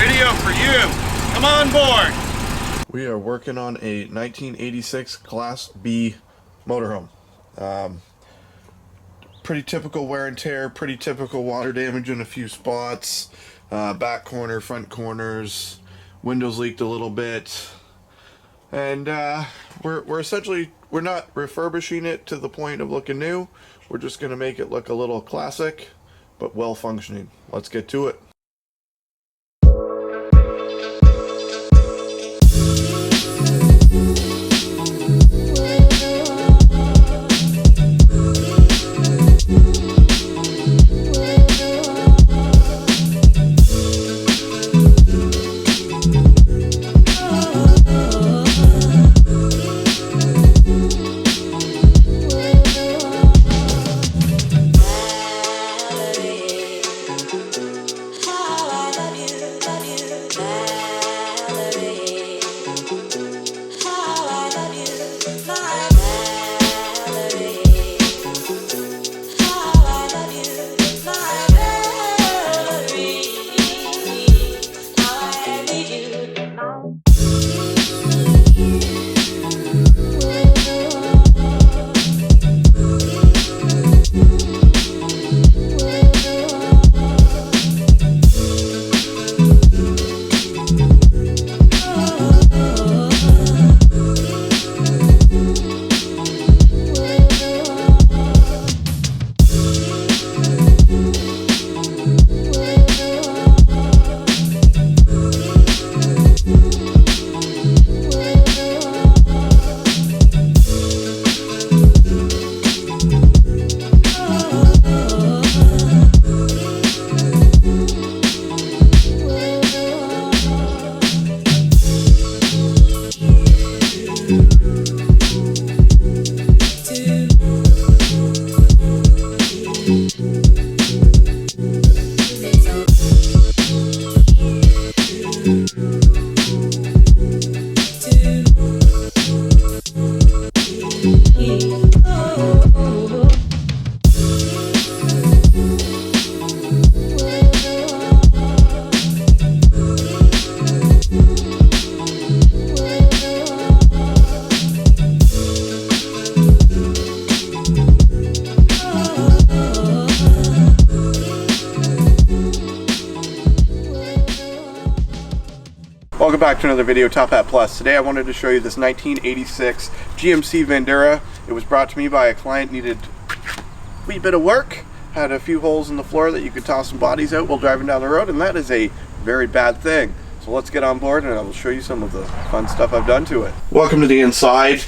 Video for you. Come on board. We are working on a 1986 Class B motorhome. Pretty typical wear and tear, pretty typical water damage in a few spots. Back corner, front corners, windows leaked a little bit. And we're essentially, we're not refurbishing it to the point of looking new. We're just going to make it look a little classic, but well functioning. Let's get to it. Welcome back to another video, Top Hat Plus. Today I wanted to show you this 1986 GMC Vandura. It was brought to me by a client, needed a wee bit of work, had a few holes in the floor that you could toss some bodies out while driving down the road, and that is a very bad thing. So let's get on board and I will show you some of the fun stuff I've done to it. Welcome to the inside.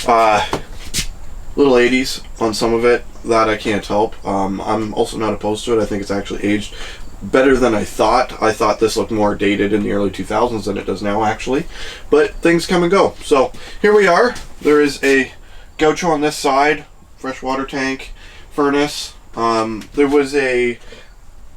Little 80s on some of it, that I can't help. I'm also not opposed to it. I think it's actually aged better than I thought. I thought this looked more dated in the early 2000s than it does now, actually. But things come and go. So here we are. There is a gaucho on this side, fresh water tank, furnace. There was a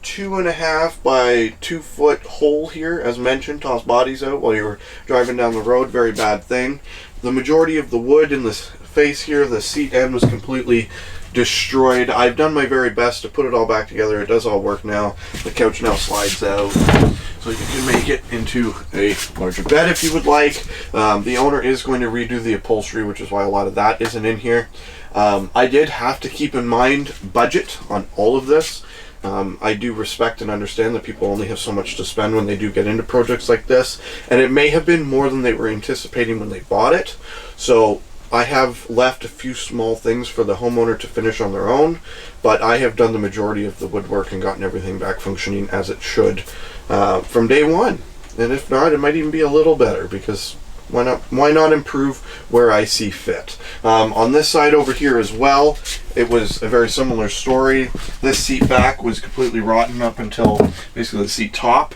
2.5 by 2 foot hole here, as mentioned, toss bodies out while you were driving down the road. Very bad thing. The majority of the wood in this face here, the seat end, was completely destroyed. I've done my very best to put it all back together. It does all work now. The couch now slides out, so you can make it into a larger bed if you would like. The owner is going to redo the upholstery, which is why a lot of that isn't in here. I did have to keep in mind budget on all of this. I do respect and understand that people only have so much to spend when they do get into projects like this, and it may have been more than they were anticipating when they bought it. So I have left a few small things for the homeowner to finish on their own, but I have done the majority of the woodwork and gotten everything back functioning as it should from day one. And if not, it might even be a little better, because why not improve where I see fit. On this side over here as well, it was a very similar story. This seat back was completely rotten up until basically the seat top.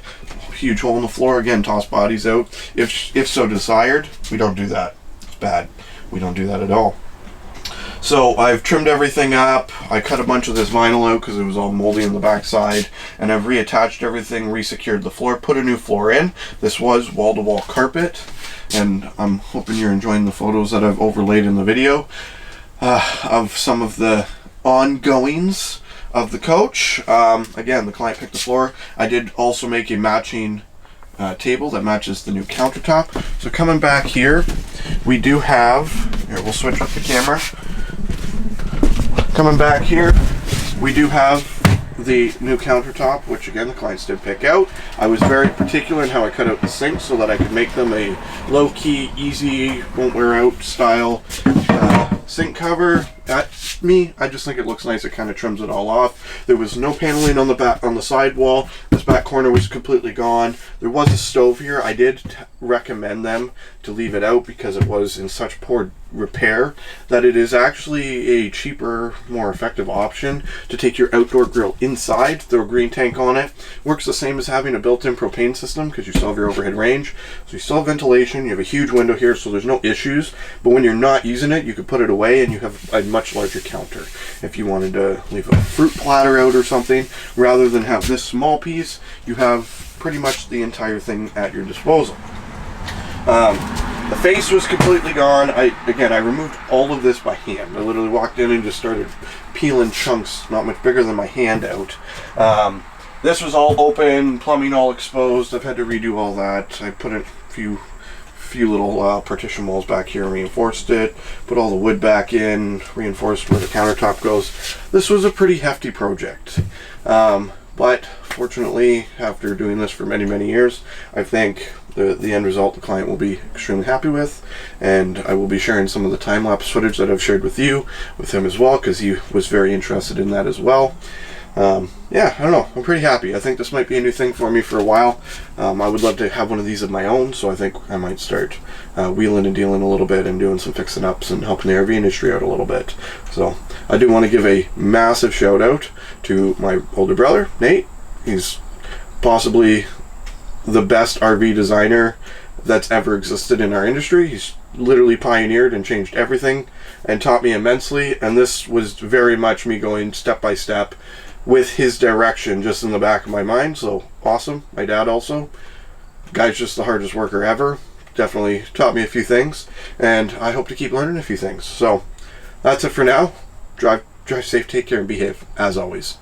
Huge hole in the floor. Again, toss bodies out if so desired. We don't do that. It's bad. We don't do that at all. So I've trimmed everything up. I cut a bunch of this vinyl out because it was all moldy on the back side, and I've reattached everything, resecured the floor, put a new floor in. This was wall-to-wall carpet, and I'm hoping you're enjoying the photos that I've overlaid in the video of some of the ongoings of the coach. Again, the client picked the floor. I did also make a matching table that matches the new countertop. So coming back here, we do have, here we'll switch up the camera. Coming back here, we do have the new countertop, which again the clients did pick out. I was very particular in how I cut out the sinks so that I could make them a low-key, easy, won't wear out style sink cover. I just think it looks nice. It kind of trims it all off. There was no paneling on the back, on the side wall. This back corner was completely gone. There was a stove here. I did recommend them to leave it out because it was in such poor repair that it is actually a cheaper, more effective option to take your outdoor grill inside, throw a green tank on it. Works the same as having a built-in propane system because you still have your overhead range. So you still have ventilation. You have a huge window here, so there's no issues. But when you're not using it, you could put it away and you have a much larger counter. If you wanted to leave a fruit platter out or something, rather than have this small piece, you have pretty much the entire thing at your disposal. The face was completely gone. I removed all of this by hand. I literally walked in and just started peeling chunks not much bigger than my hand out. This was all open, plumbing all exposed. I've had to redo all that. I put in a few little partition walls back here and reinforced it, put all the wood back in, reinforced where the countertop goes. This was a pretty hefty project. But fortunately, after doing this for many years, I think the end result the client will be extremely happy with, and I will be sharing some of the time-lapse footage that I've shared with you with him as well, because he was very interested in that as well. Yeah, I don't know, I'm pretty happy. I think this might be a new thing for me for a while. I would love to have one of these of my own, so I think I might start wheeling and dealing a little bit and doing some fixing ups and helping the RV industry out a little bit. So I do want to give a massive shout out to my older brother, Nate. He's possibly the best RV designer that's ever existed in our industry. He's literally pioneered and changed everything and taught me immensely, and this was very much me going step by step with his direction just in the back of my mind. So awesome. My dad also. Guy's just the hardest worker ever. Definitely taught me a few things, and I hope to keep learning a few things. So that's it for now. Drive safe, take care, and behave as always.